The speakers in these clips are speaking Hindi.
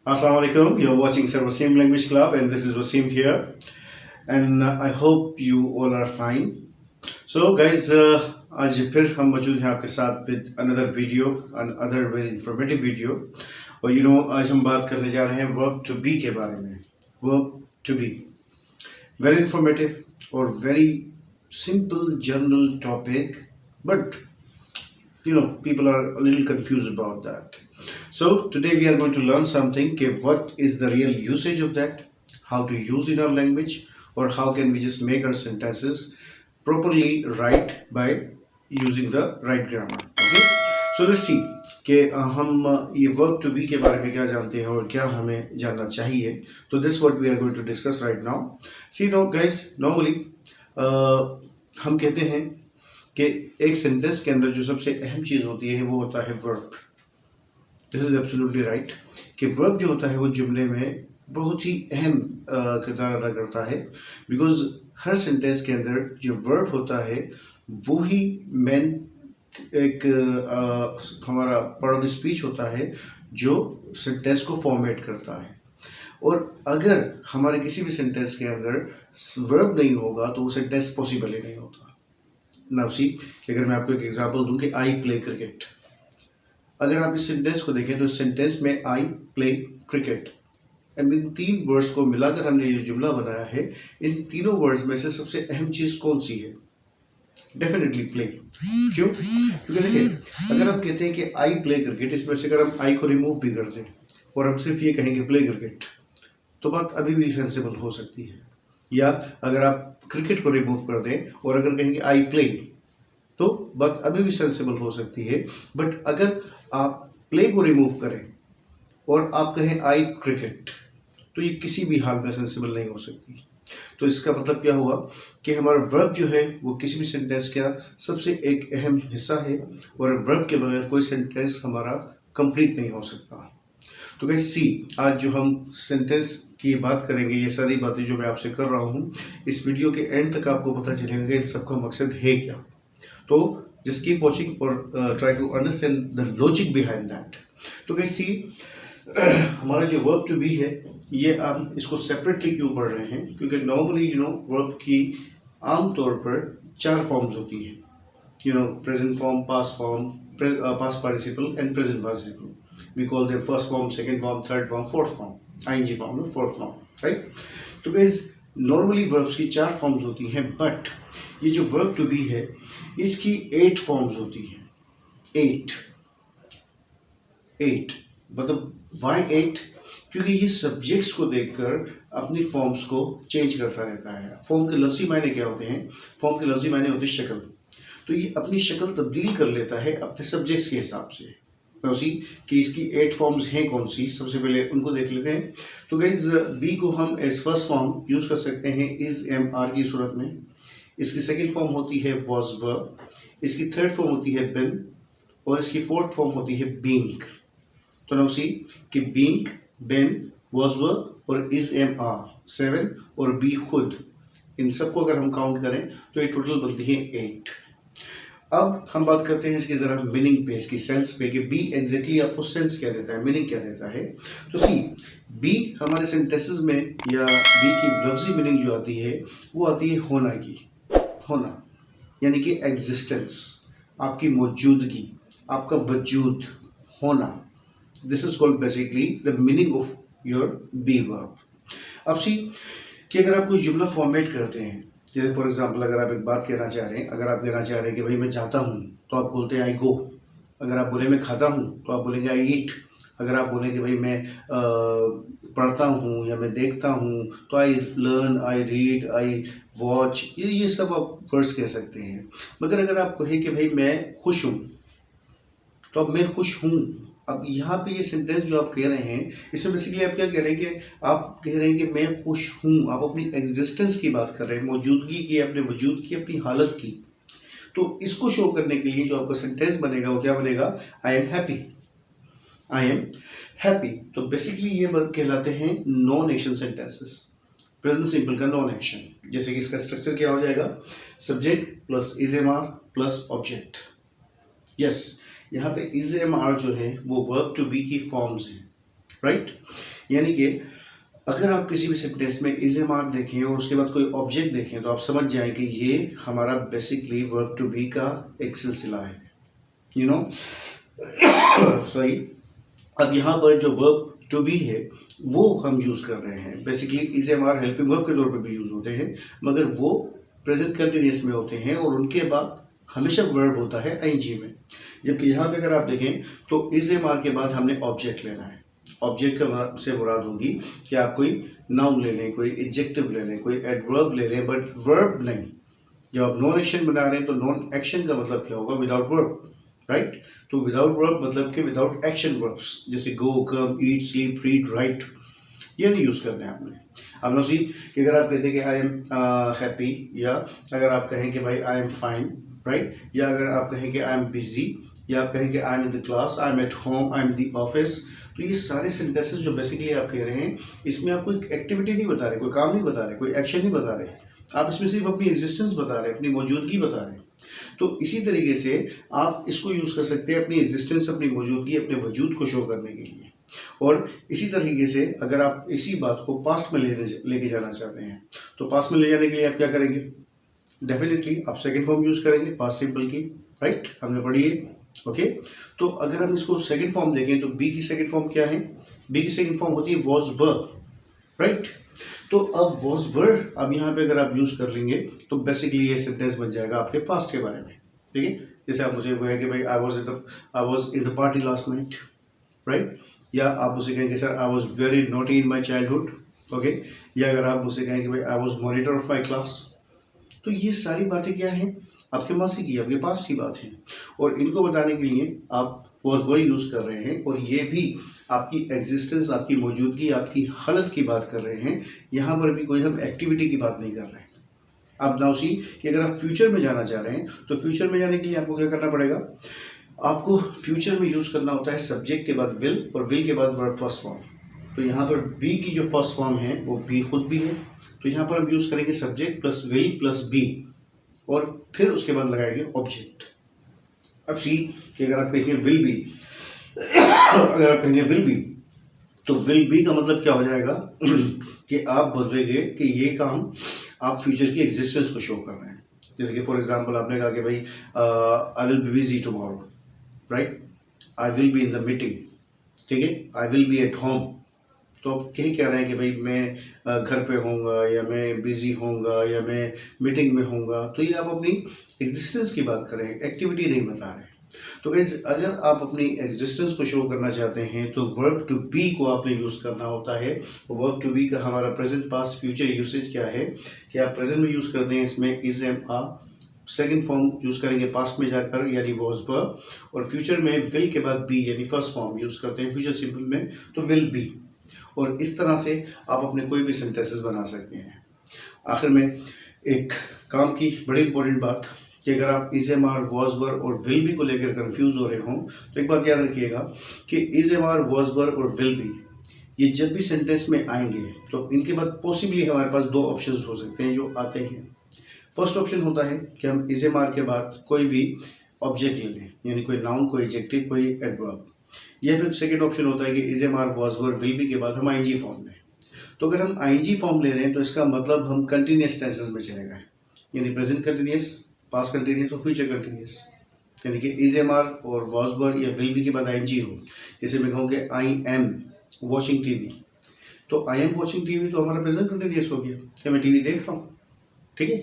Assalamu alaikum. You're watching Sir Wasim Language Club, and this is Wasim here. And I hope you all are fine. So, guys, आज फिर हम मौजूद हैं आपके साथ with another video, another very informative video. और आज हम बात करने जा रहे हैं verb to be के बारे में. Verb to be. Very informative और very simple general topic, but people are a little confused about that. So today we are going to learn something. What is the real usage of that? How to use in our language, or how can we just make our sentences properly right by using the right grammar? Okay. So let's see कि हम ये verb to be के बारे में क्या जानते हैं और क्या हमें जानना चाहिए. तो this what we are going to discuss right now. See now guys, normally हम कहते हैं कि एक सेंटेंस के अंदर जो सबसे अहम चीज़ होती है वो होता है verb. This is absolutely right कि वर्ब जो होता है वो जुमले में बहुत ही अहम किरदार अदा करता है, बिकॉज हर सेंटेंस के अंदर जो वर्ब होता है वो ही मेन एक हमारा पार्ट ऑफ द स्पीच होता है जो सेंटेंस को फॉर्मेट करता है. और अगर हमारे किसी भी सेंटेंस के अंदर वर्ब नहीं होगा तो वो सेंटेंस पॉसिबल ही नहीं होता. नाउ सी कि अगर मैं आपको एक एग्जांपल दूं कि आई प्ले क्रिकेट, अगर आप इस सेंटेंस को देखें तो इस सेंटेंस में I play cricket, and in तीन वर्ड्स को मिलाकर हमने ये जुमला बनाया है. इन तीनों वर्ड्स में से सबसे अहम चीज कौन सी है? Definitely play. क्यों? क्योंकि देखिए, अगर आप कहते हैं कि आई प्ले क्रिकेट, इसमें से अगर हम आई को रिमूव भी कर दें और हम सिर्फ ये कहेंगे प्ले क्रिकेट, तो बात अभी भी सेंसिबल हो सकती है. या अगर आप क्रिकेट को रिमूव कर दें और अगर कहेंगे आई प्ले, तो बात अभी भी सेंसिबल हो सकती है. बट अगर आप प्ले को रिमूव करें और आप कहें आई क्रिकेट, तो ये किसी भी हाल में सेंसिबल नहीं हो सकती. तो इसका मतलब क्या हुआ कि हमारा वर्ब जो है वो किसी भी सेंटेंस का सबसे एक अहम हिस्सा है, और वर्ब के बगैर कोई सेंटेंस हमारा कंप्लीट नहीं हो सकता. तो गाइस सी, आज जो हम सेंटेंस की बात करेंगे, ये सारी बातें जो मैं आपसे कर रहा हूँ, इस वीडियो के एंड तक आपको पता चलेगा कि इन सबका मकसद है क्या. तो जस्ट कीप वॉचिंग और try to understand the logic behind that. तो गाइस सी, हमारा जो वर्ब टू बी है ये हम इसको सेपरेटली क्यों पढ़ रहे हैं? क्योंकि नॉर्मली वर्ब की आमतौर पर चार फॉर्म्स होती हैं. Present form, past form, past participle and present participle. We call them first form, second form, third form, fourth form. ing form, fourth form, right? तो guys, normally verbs की चार forms होती हैं, but ये जो verb to be है इसकी 8 forms होती हैं. 8 मतलब why 8? क्योंकि ये सब्जेक्ट्स को देखकर अपनी फॉर्म्स को चेंज करता रहता है. फॉर्म के लफ्जी मायने क्या होते हैं? फॉर्म के लफ्जी मायने होते हैं शक्ल. तो ये अपनी शक्ल तब्दील कर लेता है अपने सब्जेक्ट्स के हिसाब से. तो उसी कि इसकी 8 फॉर्म्स हैं कौन सी, सबसे पहले उनको देख लेते हैं. तो गाइज बी को हम एज फर्स्ट फॉर्म यूज कर सकते हैं इज एम आर की सूरत में. इसकी सेकंड फॉर्म होती है वॉज वर, इसकी थर्ड फॉर्म होती है बिन, और इसकी फोर्थ फॉर्म होती है बीइंग. तो ना उसी कि बीइंग, बिन, वॉज वर और इज एम आर 7, और बी खुद, इन सबको अगर हम काउंट करें तो ये टोटल बनती है 8. अब हम बात करते हैं इसकी जरा मीनिंग पे, इसकी सेंस पे, कि बी एग्जैक्टली आपको सेंस क्या देता है, मीनिंग क्या देता है. तो सी, बी हमारे सेंटेंसेस में या बी की लफ्जी मीनिंग जो आती है वो आती है होना की. होना यानी कि एग्जिस्टेंस, आपकी मौजूदगी, आपका वजूद, होना. This is called basically the meaning of your be verb. अब सी कि अगर आप कोई जुमला फॉर्मेट करते हैं, जैसे फॉर एग्जाम्पल अगर आप एक बात कहना चाह रहे हैं, अगर आप कहना चाह रहे हैं कि भाई मैं जाता हूँ, तो आप बोलते हैं आई गो. अगर आप बोले मैं खाता हूँ तो आप बोलेंगे आई ईट. अगर आप बोलें कि भाई मैं पढ़ता हूँ या मैं देखता हूँ तो I learn, I read, I watch, ये सब आप वर्ड्स कह सकते हैं. मगर अगर आप कहें कि भाई मैं खुश हूँ, तो अब मैं खुश हूँ. अब यहाँ पे ये सेंटेंस जो आप कह रहे हैं, इसमें बेसिकली आप क्या कह रहे हैं कि आप कह रहे हैं कि मैं खुश हूँ. आप अपनी एग्जिस्टेंस की बात कर रहे हैं, मौजूदगी की, अपने वजूद की, अपनी हालत की. तो इसको शो करने के लिए जो आपका सेंटेंस बनेगा वो क्या बनेगा? I am happy. I am happy. तो बेसिकली ये कहलाते हैं non action sentences. Present simple का नॉन एक्शन. जैसे कि इसका स्ट्रक्चर क्या हो जाएगा? Subject plus is am are plus object. Yes, यहाँ पे इज एम आर जो है वो वर्ब टू बी की फॉर्म्स हैं, राइट. यानी कि अगर आप किसी भी सेंटेंस में इज ए मार्क देखें और उसके बाद कोई ऑब्जेक्ट देखें तो आप समझ जाएं कि ये हमारा बेसिकली वर्ब टू बी का एक सिलसिला है, यू नो सॉरी। अब यहाँ पर जो वर्ब टू बी है वो हम यूज कर रहे हैं, basically is am are helping verb के तौर पे भी यूज होते हैं, मगर वो प्रेजेंट कंटिन्यूअस में होते हैं और उनके बाद हमेशा वर्ब होता है आईएनजी में। जबकि यहाँ पे अगर आप देखें तो इज एम आर के बाद हमने ऑब्जेक्ट लेना है। ऑब्जेक्ट का से मुराद होगी कि आप कोई नाउन ले लें, कोई एडजेक्टिव ले लें, कोई एडवर्ब ले लें, बट वर्ब नहीं। जब आप नॉन एक्शन बना रहे हैं तो नॉन एक्शन का मतलब क्या होगा? Without verb, right. तो विदाउट वर्ब मतलब कि विदाउट एक्शन वर्ब्स, जैसे गो, कम, ईट, स्लीप, रीड, राइट, ये नहीं यूज करना है आपने। अब नो सी कि अगर आप कहते हैं कि आई एम हैप्पी, या अगर आप कहें कि भाई आई एम फाइन, राइट, या अगर आप कहें कि आई एम बिजी, या आप कहें कि I am in the class, I am at home, I am the office, तो ये सारे सेंटेंसेस जो बेसिकली आप कह रहे हैं इसमें आप कोई एक्टिविटी नहीं बता रहे, कोई काम नहीं बता रहे, कोई एक्शन नहीं बता रहे, आप इसमें सिर्फ अपनी एग्जिस्टेंस बता रहे हैं, अपनी मौजूदगी बता रहे हैं। तो इसी तरीके से आप इसको यूज कर सकते हैं अपनी एग्जिस्टेंस, अपनी मौजूदगी, अपने वजूद को शो करने के लिए। और इसी तरीके से अगर आप इसी बात को पास्ट में लेके जाना चाहते हैं तो पास्ट में ले जाने के लिए आप क्या करेंगे? डेफिनेटली आप सेकेंड फॉर्म यूज करेंगे पास्ट सिंपल की, राइट, हमने पढ़ी है, ओके। तो अगर हम इसको सेकेंड फॉर्म देखें तो बी की सेकेंड फॉर्म क्या है? बी की सेकेंड फॉर्म होती है वॉज वर, राइट। तो अब वॉज वर अब यहाँ पे अगर आप यूज कर लेंगे तो बेसिकली ये सेंटेंस बन जाएगा आपके पास्ट के बारे में, ठीक है। जैसे आप मुझे कहें कि भाई I was in the party last night, right, या आप मुझसे कहेंगे sir I was very naughty in my childhood, okay, या अगर आप मुझसे कहेंगे भाई I was monitor of my class, तो ये सारी बातें क्या हैं? आपके मासी की, आपके पास की बात है, और इनको बताने के लिए आप वॉज वर यूज कर रहे हैं, और ये भी आपकी एग्जिस्टेंस, आपकी मौजूदगी, आपकी हालत की बात कर रहे हैं। यहाँ पर भी कोई हम एक्टिविटी की बात नहीं कर रहे हैं। अब नाउ सी कि अगर आप फ्यूचर में जाना चाह रहे हैं तो फ्यूचर में जाने के लिए आपको क्या करना पड़ेगा? आपको फ्यूचर में यूज करना होता है सब्जेक्ट के बाद विल, और विल के बाद वर्ब फर्स्ट फॉर्म। तो यहाँ पर बी की जो फर्स्ट फॉर्म है वो बी खुद भी है, तो यहाँ पर हम यूज करेंगे subject plus will plus be, और फिर उसके बाद लगाएंगे ऑब्जेक्ट। अब सी कि अगर आप कहेंगे विल बी अगर आप कहेंगे विल बी तो विल बी का मतलब क्या हो जाएगा कि आप बोलेंगे कि ये काम आप फ्यूचर की एग्जिस्टेंस को शो कर रहे हैं। जैसे कि फॉर एग्जांपल आपने कहा कि भाई I will be busy tomorrow, right, I will be in the meeting, ठीक है, I will be at home. तो आप यही कह रहे हैं कि भाई मैं घर पे होऊंगा, या मैं बिजी होऊंगा, या मैं मीटिंग में होऊंगा। तो ये आप अपनी एग्जिस्टेंस की बात कर रहे हैं, एक्टिविटी नहीं बता रहे। तो गाइस अगर आप अपनी एग्जिस्टेंस को शो करना चाहते हैं तो वर्ब टू बी को आपने यूज करना होता है। वर्ब टू बी का हमारा प्रेजेंट पास्ट फ्यूचर यूसेज क्या है कि आप प्रेजेंट में यूज करते हैं इसमें is am are, second form use करेंगे पास्ट में जाकर यानी वॉज वर, और फ्यूचर में विल के बाद बी यानी फर्स्ट फॉर्म यूज करते हैं फ्यूचर सिंपल में तो विल बी। और इस तरह से आप अपने कोई भी सेंटेंसेस बना सकते हैं। आखिर में एक काम की बड़ी इंपॉर्टेंट बात कि अगर आप is am are, was were और विल बी को लेकर कंफ्यूज हो रहे हों तो एक बात याद रखिएगा कि is am are, was were और विल बी ये जब भी सेंटेंस में आएंगे तो इनके बाद पॉसिबली हमारे पास दो ऑप्शंस हो सकते हैं जो आते हैं। फर्स्ट ऑप्शन होता है कि हम इज एम आर के बाद कोई भी ऑब्जेक्ट ले लें, यानी कोई नाउन, कोई एडजेक्टिव, कोई एडवर्ब। या फिर सेकेंड ऑप्शन होता है कि is am are, was were, will be के बाद हम आईएनजी फॉर्म लें। तो अगर हम आईएनजी फॉर्म ले रहे हैं तो इसका मतलब हम कंटिन्यूअस टेंसेस में चले गए, यानी प्रेजेंट कंटिन्यूअस, पास्ट कंटिन्यूअस और फ्यूचर कंटिन्यूअस। यानी कि इज एम आर और वॉज वर या विल बी के बाद आईएनजी हो। जैसे मैं कहूँ कि आई एम वॉचिंग टीवी, तो आई एम वॉचिंग टीवी तो हमारा प्रेजेंट कंटिन्यूअस हो गया कि मैं टीवी देख रहा हूँ, ठीक है।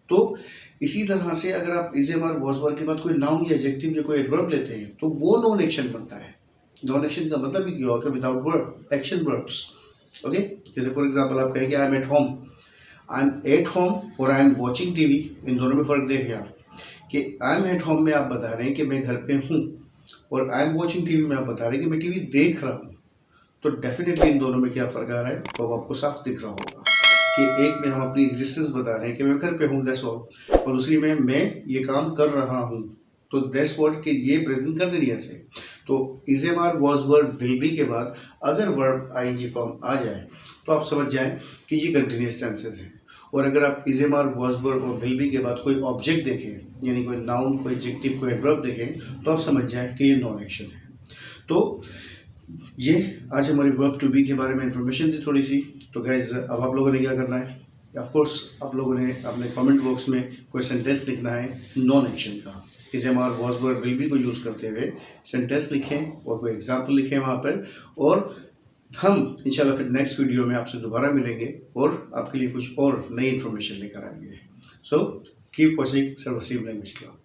तो इसी तरह से अगर आप is am are, was were के बाद कोई नाउन या एडजेक्टिव या कोई एडवर्ब लेते हैं तो वो नॉन एक्शन बनता है। नॉन एक्शन का मतलब ही क्या होगा? Without verb, action verbs, okay. जैसे फॉर एग्जांपल आप कहेंगे I am at home, I am at home और आई एम वॉचिंग टीवी, इन दोनों में फर्क देखिए आप कि आई एम एट होम में आप बता रहे हैं कि मैं घर पे हूँ, और आई एम वॉचिंग टीवी में आप बता रहे हैं कि मैं टीवी देख रहा हूँ। तो डेफिनेटली इन दोनों में क्या फर्क आ रहा है तो आपको साफ दिख रहा होगा कि एक में हम अपनी एग्जिस्टेंस बता रहे हैं कि मैं घर पे हूँ, दैट्स ऑल, और दूसरी में मैं ये काम कर रहा हूँ, तो दैट्स व्हाट कि ये प्रेजेंट कंटिन्यूअस है। तो is am are, was were, will be के बाद अगर वर्ब आईएनजी फॉर्म आ जाए तो आप समझ जाएं कि ये कंटिन्यूअस टेंसेस हैं। और अगर आप is am are, was were और विल बी के बाद कोई ऑब्जेक्ट देखें, यानी कोई नाउन, कोई एडजेक्टिव, कोई एडवर्ब देखें, तो आप समझ जाएं कि ये नॉन एक्शन है। तो ये आज हमारी वर्ब टू बी के बारे में इंफॉर्मेशन दी थोड़ी सी। तो गाइज अब आप लोगों ने क्या करना है, ऑफ कोर्स आप लोगों ने अपने कमेंट बॉक्स में कोई सेंटेंस लिखना है नॉन एक्शन का, इसे हमारा वॉज वर्ब विल बी को यूज़ करते हुए सेंटेंस लिखें और कोई एग्जाम्पल लिखें वहाँ पर। और हम इंशाल्लाह फिर नेक्स्ट वीडियो में आपसे दोबारा मिलेंगे और आपके लिए कुछ और नई इन्फॉर्मेशन लेकर आएंगे। So keep watching sir Waseem language club.